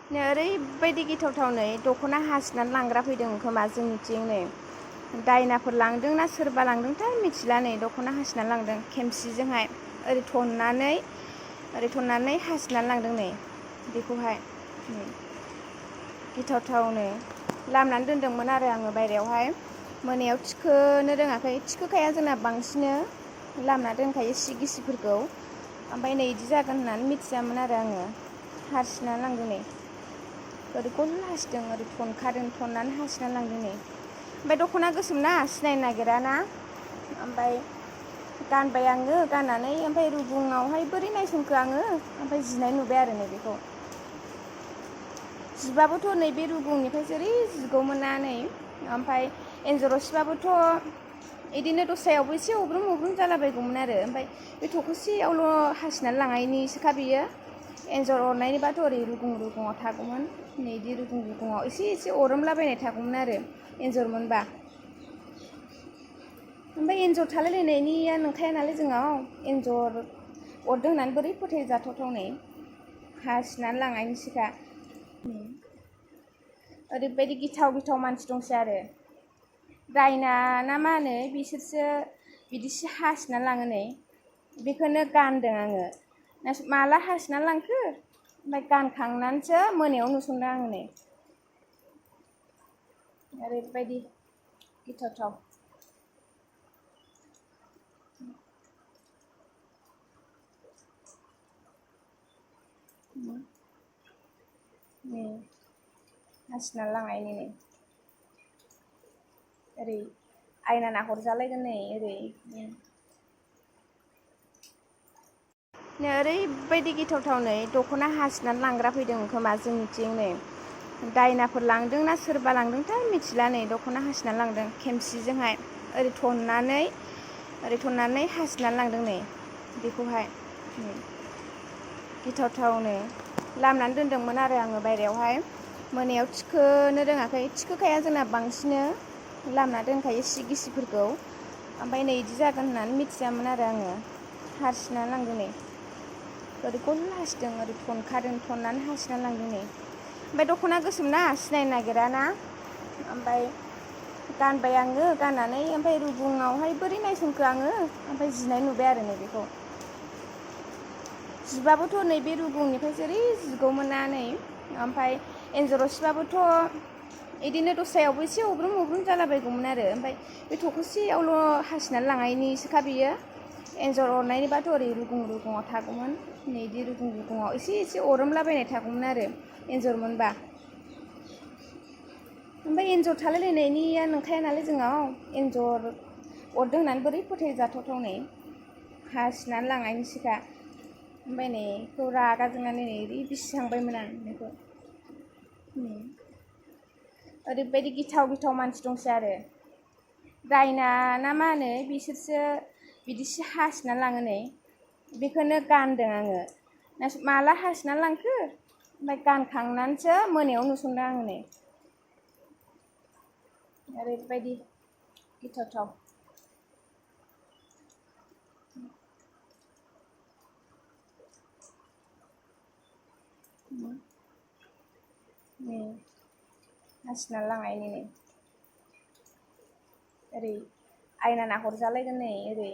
ओरैबायदि गिथावथाव नै दख'ना हासिनानै लांग्रा फैदों खोमा जोंनिथिं नै दायनाफोर लांदों ना सोरबा लांदोंथाय मिथिला नै दख'ना हासिनानै लांदों खेमसिजोंहाय ओरै थननानै हासिनानै लांदों नै बेखौहाय गिथावथावनो लामनानै दोनदोंमोन आरो आङो बायरायावहाय मोनायाव थिखोनो रोङाखै थिखोखाया जोंना बांसिन लामना दोनखायो सि गिसिफोरखौ ओमफ्राय नै इदि जागोन होननानै मिथियामोन आरो आङो हासिनानै लांदों नै ओरै गल हासिदों ओरै थननानै हासिनानै लांदों नै ओमफ्राय दख'ना गोसोमना सिनायनो नागिराना ओमफ्राय गानबाय आङो गाननानै ओमफ्राय रुगुङावहाय बोरै नायसनखो आङो ओमफ्राय जिनाय नुबाय आरो नै बेखौ जिबाबोथ' नैबे रुगुंनिफ्रायसो ओरै जिगौमोन ना नै ओमफ्राय एन्जर अरसिबाबोथ' इदिनो दस्रायावबो एसे अब्रुम जालाबायगौमोन आरो ओमफ्राय बे थख'सेयावल' हासिनानै लांनायनिसोखा बेयो एन्जर अरनायनिबाथ' ओरै रुगुङाव थागौमोन नै इदि रुगुङाव एसे अरोमलाबायनाय थागौमोन आरो एन्जर मोनबा ओमफ्राय एन्जर थालायलायनायनिया नंखाया नालाय जोंनाव एन्जर अरदों होननानै बोरै फोथायजाथावथाव नै हासिनानै लांनायनिसोखा ओरैबायदि गिथाव मानसि दंसै आरो दायना ना मा होनो बिसोरसो बिदिसो हासिनानै लाङो नै बेखौनो गानदों आङो माला हासिनानै लांखो ओमफ्राय गानखांनानैसो मोनायाव नुसनदों आङो नै ओरैबायदि गिथावथाव हासिनानै लांनायनि नै ओरै आयना नाहरजालायगोन नै ओरै ओरैबायदि गिथावथाव नै दख'ना हासिनानै लांग्रा फैदों खोमा जोंनिथिं नै दायनाफोर लांदों ना सोरबा लांदोंथाय मिथिला नै दख'ना हासिनानै लांदों खेमसिजोंहाय ओरै थननानै हासिनानै लांदों नै बेखौहाय गिथावथावनो लामनानै दोनदोंमोन आरो आङो बायरायावहाय मोनायाव थिखोनो रोङाखै थिखोखाया जोंना बांसिन लामना दोनखायो सि गिसिफोरखौ ओमफ्राय नै इदि जागोन होननानै मिथियामोन आरो आङो हासिनानै लांदों नै ओरै गल हासिदों ओरै थननानै हासिनानै लांदों नै ओमफ्राय दख'ना गोसोमना सिनायनो नागिराना ओमफ्राय गानबाय आङो गाननानै ओमफ्राय रुगुङावहाय बोरै नायसनखो आङो ओमफ्राय जिनाय नुबाय आरो नै बेखौ जिबाबोथ' नैबे रुगुंनिफ्रायसो ओरै जिगौमोन ना नै ओमफ्राय एन्जर अरसिबाबोथ' इदिनो दस्रायावबो एसे अब्रुम जालाबायगौमोन आरो ओमफ्राय बे थख'सेयावल' हासिनानै लांनायनिसोखा बेयो एन्जर अरनायनिबाथ' ओरै रुगुङाव थागौमोन नै इदि रुगुङाव एसे अरोमलाबायनाय थागौमोन आरो एन्जर मोनबा ओमफ्राय एन्जर थालायलायनायनिया नंखाया नालाय जोंनाव एन्जर अरदों होननानै बोरै फोथायजाथावथाव नै हासिनानै लांनायनिसोखा ओमफ्राय नै बेखौ रागा जोंनानै नै ओरै बिसिखांबायमोन आं बेखौ ओरैबायदि गिथाव मानसि दंसै आरो दायना ना मा होनो बिसोरसो बिदिसो हासिनानै लाङो नै बेखौनो गानदों आङो माला हासिनानै लांखो ओमफ्राय गानखांनानैसो मोनायाव नुसनदों आङो नै ओरैबायदि गिथावथाव हासिनानै लांनायनि नै ओरै आयना नाहरजालायगोन नै ओरै